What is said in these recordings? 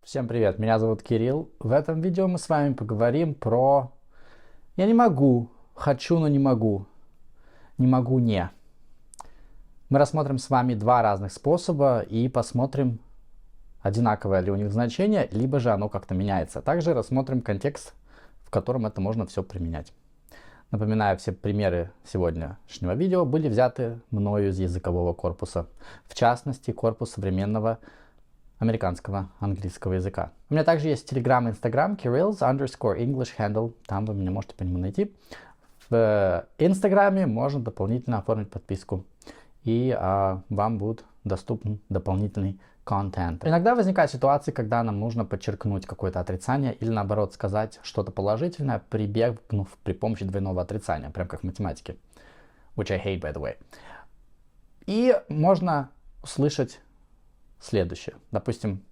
Всем привет, меня зовут Кирилл. В этом видео мы с вами поговорим про «я не могу», «хочу, но не могу», «не могу, не». Мы рассмотрим с вами два разных способа и посмотрим, одинаковое ли у них значение, либо же оно как-то меняется. Также рассмотрим контекст, в котором это можно все применять. Напоминаю, все примеры сегодняшнего видео были взяты мною из языкового корпуса, в частности, корпус современного американского английского языка. У меня также есть Telegram и Instagram, Kirill's_English handle, там вы меня можете по нему найти. В Инстаграме можно дополнительно оформить подписку, и вам будет доступен дополнительный контент. Иногда возникают ситуации, когда нам нужно подчеркнуть какое-то отрицание или наоборот сказать что-то положительное, прибегнув при помощи двойного отрицания, прям как в математике. Which I hate, by the way. И можно услышать следующее. Допустим,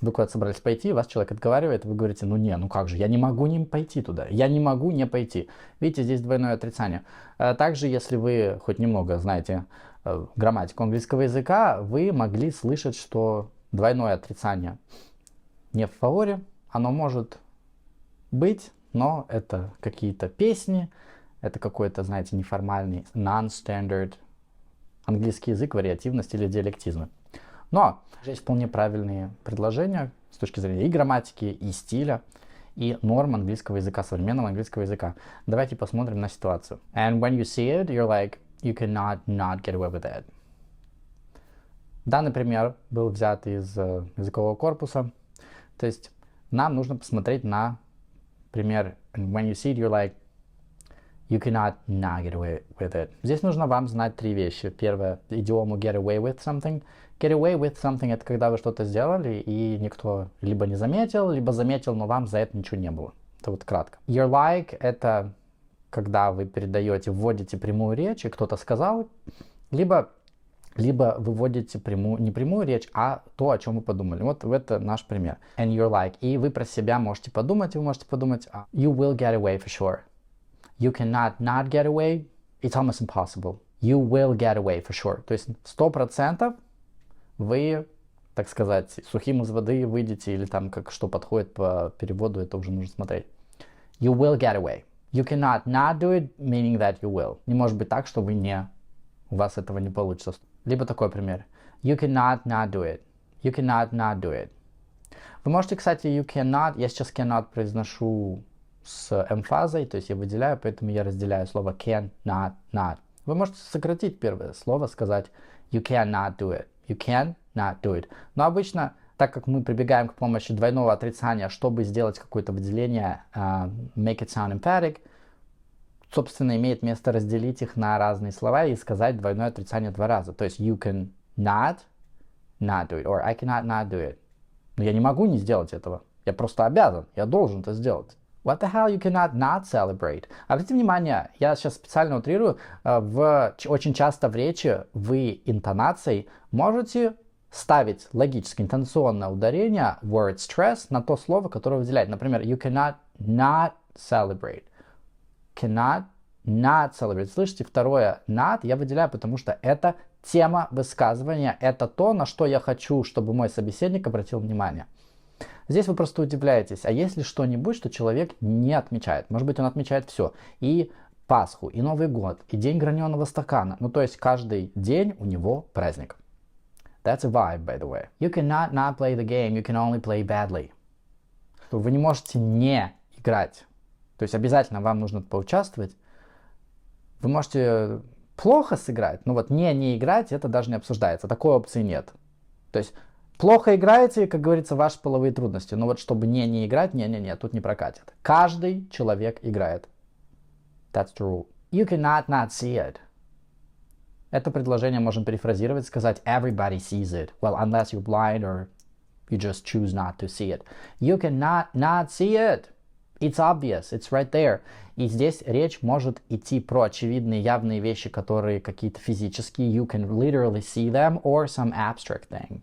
вы куда-то собрались пойти, вас человек отговаривает, и вы говорите, ну как же, я не могу не пойти туда, я не могу не пойти. Видите, здесь двойное отрицание. Также, если вы хоть немного знаете грамматику английского языка, вы могли слышать, что двойное отрицание не в фаворе, оно может быть, но это какие-то песни, это какой-то, знаете, неформальный non-standard английский язык, вариативность или диалектизмы. Но есть вполне правильные предложения с точки зрения и грамматики, и стиля, и норм английского языка, современного английского языка. Давайте посмотрим на ситуацию. And when you see it, you're like, you cannot not get away with it. Данный пример был взят из языкового корпуса. То есть нам нужно посмотреть на пример. And when you see it, you're like, you cannot not get away with it. Здесь нужно вам знать три вещи. Первое, идиому get away with something. Get away with something — это когда вы что-то сделали, и никто либо не заметил, либо заметил, но вам за это ничего не было. Это вот кратко. You're like — это когда вы передаете, вводите прямую речь, и кто-то сказал, либо вы вводите не прямую речь, а то, о чем вы подумали. Вот это наш пример. And you're like. И вы про себя можете подумать, you will get away for sure. You cannot not get away. It's almost impossible. You will get away for sure. То есть 100% вы, так сказать, сухим из воды выйдете, или там как что подходит по переводу, это уже нужно смотреть. You will get away. You cannot not do it, meaning that you will. Не может быть так, что у вас этого не получится. Либо такой пример. You cannot not do it. You cannot not do it. Вы можете, кстати, you cannot, я сейчас cannot произношу с эмфазой, то есть я выделяю, поэтому я разделяю слово can, not, not. Вы можете сократить первое слово, сказать you cannot do it. You can not do it. Но обычно, так как мы прибегаем к помощи двойного отрицания, чтобы сделать какое-то выделение, make it sound emphatic, собственно, имеет место разделить их на разные слова и сказать двойное отрицание два раза. То есть you can not do it, or I cannot not do it. Но я не могу не сделать этого. Я просто обязан, я должен это сделать. What the hell, you cannot not celebrate? Обратите внимание, я сейчас специально утрирую, очень часто в речи вы интонацией можете ставить логическое интонационное ударение word stress на то слово, которое выделяет. Например, you cannot not celebrate. Cannot not celebrate. Слышите, второе not я выделяю, потому что это тема высказывания, это то, на что я хочу, чтобы мой собеседник обратил внимание. Здесь вы просто удивляетесь, а есть ли что-нибудь, что человек не отмечает? Может быть, он отмечает все. И Пасху, и Новый год, и День граненого стакана. Ну, то есть каждый день у него праздник. That's a vibe, by the way. You cannot not play the game, you can only play badly. Вы не можете не играть. То есть обязательно вам нужно поучаствовать. Вы можете плохо сыграть, но вот не играть, это даже не обсуждается. Такой опции нет. То есть плохо играете, как говорится, ваши половые трудности. Но вот чтобы не играть, тут не прокатит. Каждый человек играет. That's the rule. You cannot not see it. Это предложение можно перефразировать, сказать everybody sees it. Well, unless you're blind or you just choose not to see it. You cannot not see it. It's obvious. It's right there. И здесь речь может идти про очевидные, явные вещи, которые какие-то физические. You can literally see them or some abstract thing.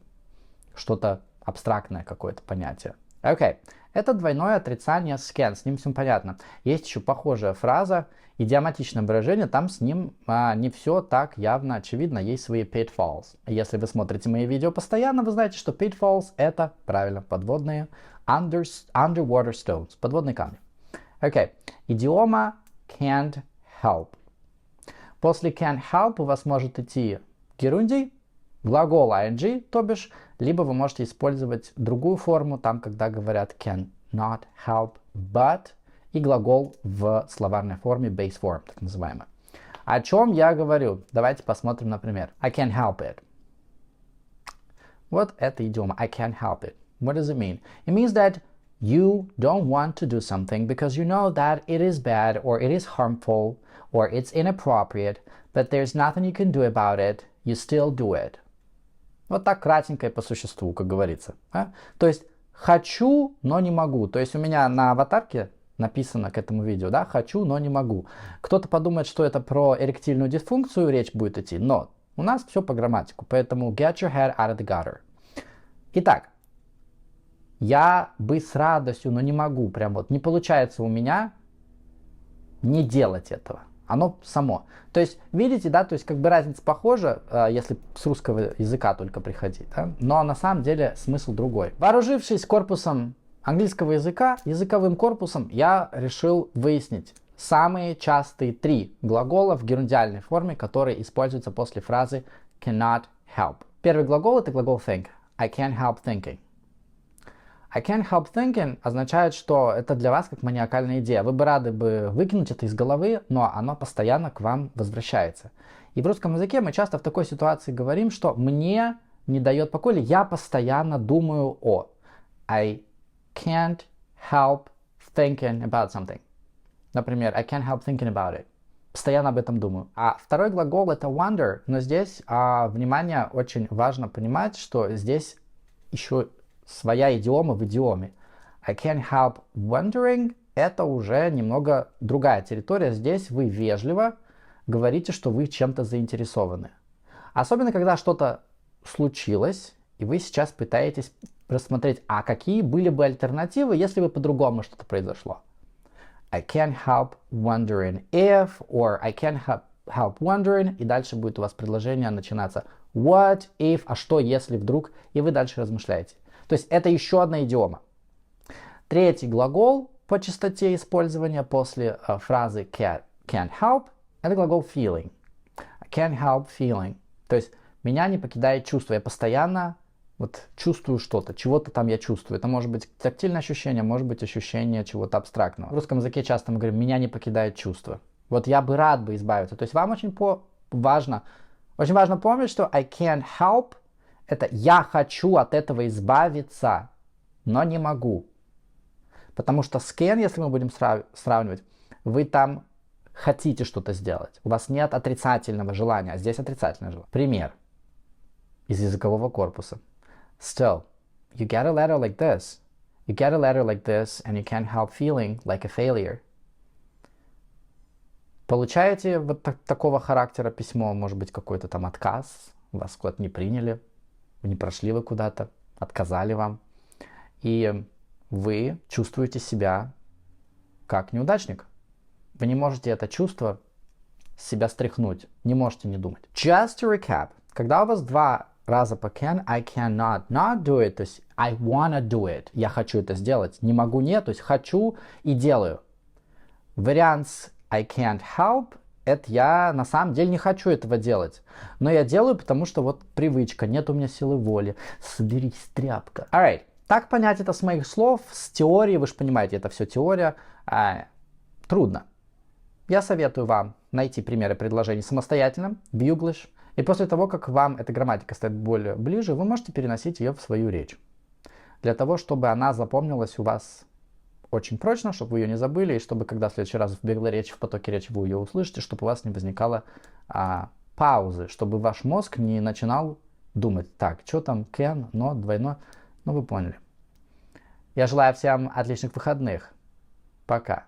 Что-то абстрактное какое-то понятие. Окей. Это двойное отрицание с can, с ним все понятно. Есть еще похожая фраза, идиоматичное выражение, там с ним не все так явно очевидно, есть свои pitfalls. Если вы смотрите мои видео постоянно, вы знаете, что pitfalls это, правильно, подводные underwater stones, подводные камни. Окей. Идиома can't help. После can't help у вас может идти герундий, глагол ing, то бишь, либо вы можете использовать другую форму, там, когда говорят can not help but, и глагол в словарной форме, base form, так называемый. О чем я говорю? Давайте посмотрим на пример. I can't help it. Вот это идиома. I can't help it. What does it mean? It means that you don't want to do something because you know that it is bad or it is harmful or it's inappropriate, but there's nothing you can do about it. You still do it. Вот так кратенько и по существу, как говорится. То есть хочу, но не могу. То есть у меня на аватарке написано к этому видео, да, хочу, но не могу. Кто-то подумает, что это про эректильную дисфункцию речь будет идти, но у нас все по грамматику, поэтому get your head out of the gutter. Итак, я бы с радостью, но не могу, прям вот не получается у меня не делать этого. Оно само. То есть, видите, да, то есть как бы разница похожа, если с русского языка только приходить, да? Но на самом деле смысл другой. Вооружившись корпусом английского языка, языковым корпусом, я решил выяснить самые частые 3 глагола в герундиальной форме, которые используются после фразы cannot help. Первый глагол это глагол think. I can't help thinking. I can't help thinking означает, что это для вас как маниакальная идея. Вы бы рады бы выкинуть это из головы, но оно постоянно к вам возвращается. И в русском языке мы часто в такой ситуации говорим, что мне не дает покоя, или я постоянно думаю о. I can't help thinking about something. Например, I can't help thinking about it. Постоянно об этом думаю. А второй глагол это wonder, но здесь, внимание, очень важно понимать, что здесь еще своя идиома в идиоме. I can't help wondering – это уже немного другая территория. Здесь вы вежливо говорите, что вы чем-то заинтересованы. Особенно, когда что-то случилось, и вы сейчас пытаетесь рассмотреть, а какие были бы альтернативы, если бы по-другому что-то произошло. I can't help wondering if, or I can't help wondering, и дальше будет у вас предложение начинаться what if, а что если вдруг, и вы дальше размышляете. То есть это еще одна идиома. Третий глагол по частоте использования после фразы can't help – это глагол feeling. I can't help feeling. То есть меня не покидает чувство. Я постоянно чувствую что-то, чего-то там я чувствую. Это может быть тактильное ощущение, может быть ощущение чего-то абстрактного. В русском языке часто мы говорим, меня не покидает чувство. Вот я бы рад бы избавиться. То есть вам очень важно помнить, что I can't help – это я хочу от этого избавиться, но не могу. Потому что с can, если мы будем сравнивать, вы там хотите что-то сделать. У вас нет отрицательного желания, а здесь отрицательное желание. Пример из языкового корпуса. Still, you get a letter like this. You get a letter like this, and you can't help feeling like a failure. Получаете вот такого характера письмо, может быть, какой-то там отказ, вас куда-то не приняли, не прошли вы куда-то, отказали вам, и вы чувствуете себя как неудачник. Вы не можете это чувство с себя стряхнуть, не можете не думать. Just to recap, когда у вас 2 раза по can, I cannot not do it, то есть I wanna do it, я хочу это сделать, не могу нет, то есть хочу и делаю. Вариант с I can't help, это я на самом деле не хочу этого делать, но я делаю, потому что вот привычка, нет у меня силы воли, соберись, тряпка. Alright, так понять это с моих слов, с теории, вы же понимаете, это все теория, трудно. Я советую вам найти примеры предложений самостоятельно в Youglish, и после того, как вам эта грамматика станет более ближе, вы можете переносить ее в свою речь. Для того, чтобы она запомнилась у вас очень прочно, чтобы вы ее не забыли, и чтобы, когда в следующий раз в беглой речи, в потоке речи вы ее услышите, чтобы у вас не возникало паузы, чтобы ваш мозг не начинал думать, так, что там, can, not, двойное, ну вы поняли. Я желаю всем отличных выходных. Пока.